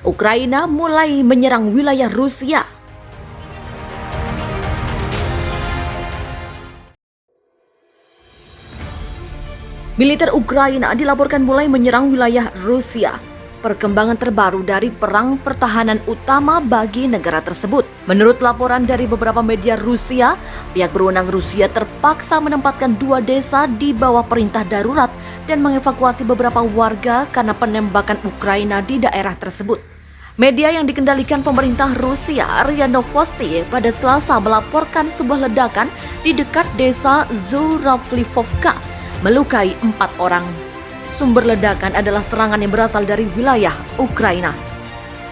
Ukraina mulai menyerang wilayah Rusia. Militer Ukraina dilaporkan mulai menyerang wilayah Rusia. Perkembangan terbaru dari perang pertahanan utama bagi negara tersebut. Menurut laporan dari beberapa media Rusia, pihak berwenang Rusia terpaksa menempatkan 2 desa di bawah perintah darurat dan mengevakuasi beberapa warga karena penembakan Ukraina di daerah tersebut. Media yang dikendalikan pemerintah Rusia, RIA Novosti, pada Selasa melaporkan sebuah ledakan di dekat desa Zhuravlyvka melukai 4 orang. Sumber ledakan adalah serangan yang berasal dari wilayah Ukraina.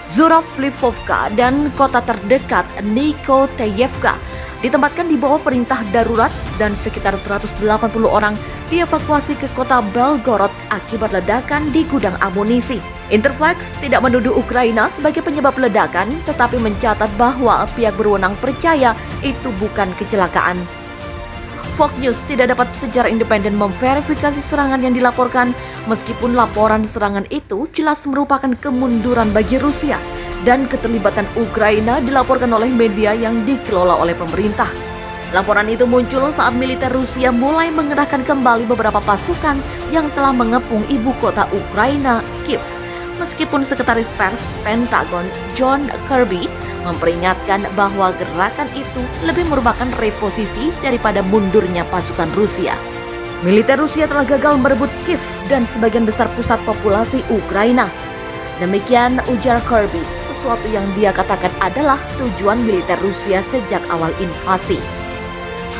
Zhuravlyvka dan kota terdekat Nikoteyevka ditempatkan di bawah perintah darurat dan sekitar 180 orang dievakuasi ke kota Belgorod akibat ledakan di gudang amunisi. Interfax tidak menuduh Ukraina sebagai penyebab ledakan, tetapi mencatat bahwa pihak berwenang percaya itu bukan kecelakaan. Fox News tidak dapat secara independen memverifikasi serangan yang dilaporkan, meskipun laporan serangan itu jelas merupakan kemunduran bagi Rusia dan keterlibatan Ukraina dilaporkan oleh media yang dikelola oleh pemerintah. Laporan itu muncul saat militer Rusia mulai mengerahkan kembali beberapa pasukan yang telah mengepung ibu kota Ukraina, Kiev. Meskipun Sekretaris Pers Pentagon John Kirby memperingatkan bahwa gerakan itu lebih merupakan reposisi daripada mundurnya pasukan Rusia. Militer Rusia telah gagal merebut Kiev dan sebagian besar pusat populasi Ukraina. Demikian ujar Kirby, sesuatu yang dia katakan adalah tujuan militer Rusia sejak awal invasi.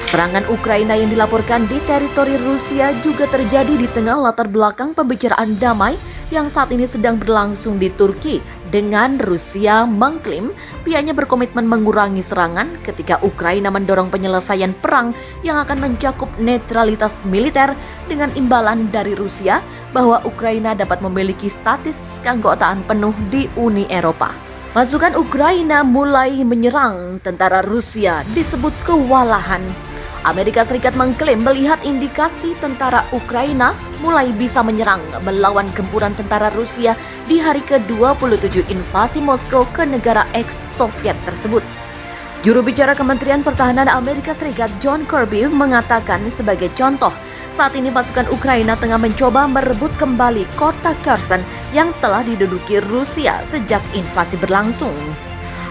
Serangan Ukraina yang dilaporkan di teritori Rusia juga terjadi di tengah latar belakang pembicaraan damai yang saat ini sedang berlangsung di Turki, dengan Rusia mengklaim pihaknya berkomitmen mengurangi serangan ketika Ukraina mendorong penyelesaian perang yang akan mencakup netralitas militer dengan imbalan dari Rusia bahwa Ukraina dapat memiliki status keanggotaan penuh di Uni Eropa. Pasukan Ukraina mulai menyerang tentara Rusia disebut kewalahan. Amerika Serikat mengklaim melihat indikasi tentara Ukraina mulai bisa menyerang melawan gempuran tentara Rusia di hari ke-27 invasi Moskow ke negara ex-Soviet tersebut. Juru bicara Kementerian Pertahanan Amerika Serikat John Kirby mengatakan sebagai contoh, saat ini pasukan Ukraina tengah mencoba merebut kembali kota Kherson yang telah diduduki Rusia sejak invasi berlangsung.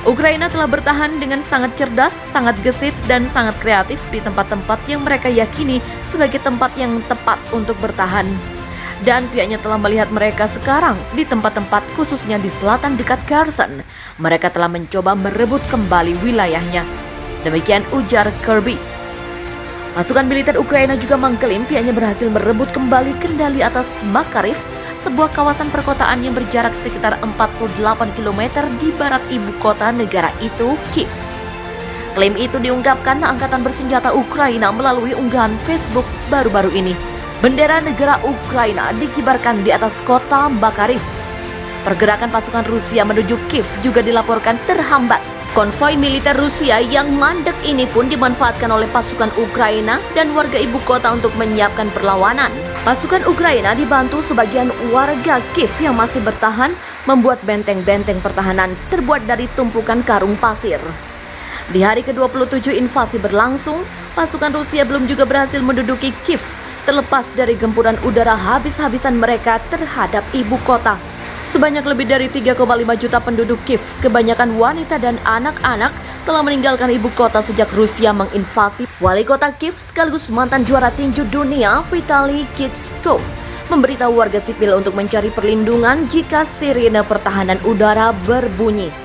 Ukraina telah bertahan dengan sangat cerdas, sangat gesit, dan sangat kreatif di tempat-tempat yang mereka yakini sebagai tempat yang tepat untuk bertahan. Dan pihaknya telah melihat mereka sekarang di tempat-tempat khususnya di selatan dekat Kherson. Mereka telah mencoba merebut kembali wilayahnya. Demikian ujar Kirby. Pasukan militer Ukraina juga mengklaim pihaknya berhasil merebut kembali kendali atas Makariv, sebuah kawasan perkotaan yang berjarak sekitar 48 km di barat ibu kota negara itu, Kiev. Klaim itu diungkapkan Angkatan Bersenjata Ukraina melalui unggahan Facebook baru-baru ini. Bendera negara Ukraina dikibarkan di atas kota Makariv. Pergerakan pasukan Rusia menuju Kiev juga dilaporkan terhambat. Konvoi militer Rusia yang mandek ini pun dimanfaatkan oleh pasukan Ukraina dan warga ibu kota untuk menyiapkan perlawanan. Pasukan Ukraina dibantu sebagian warga Kiev yang masih bertahan membuat benteng-benteng pertahanan terbuat dari tumpukan karung pasir. Di hari ke-27 invasi berlangsung, pasukan Rusia belum juga berhasil menduduki Kiev, terlepas dari gempuran udara habis-habisan mereka terhadap ibu kota. Sebanyak lebih dari 3,5 juta penduduk Kiev, kebanyakan wanita dan anak-anak, telah meninggalkan ibu kota sejak Rusia menginvasi. Wali kota Kiev sekaligus mantan juara tinju dunia Vitali Klitschko memberitahu warga sipil untuk mencari perlindungan jika sirine pertahanan udara berbunyi.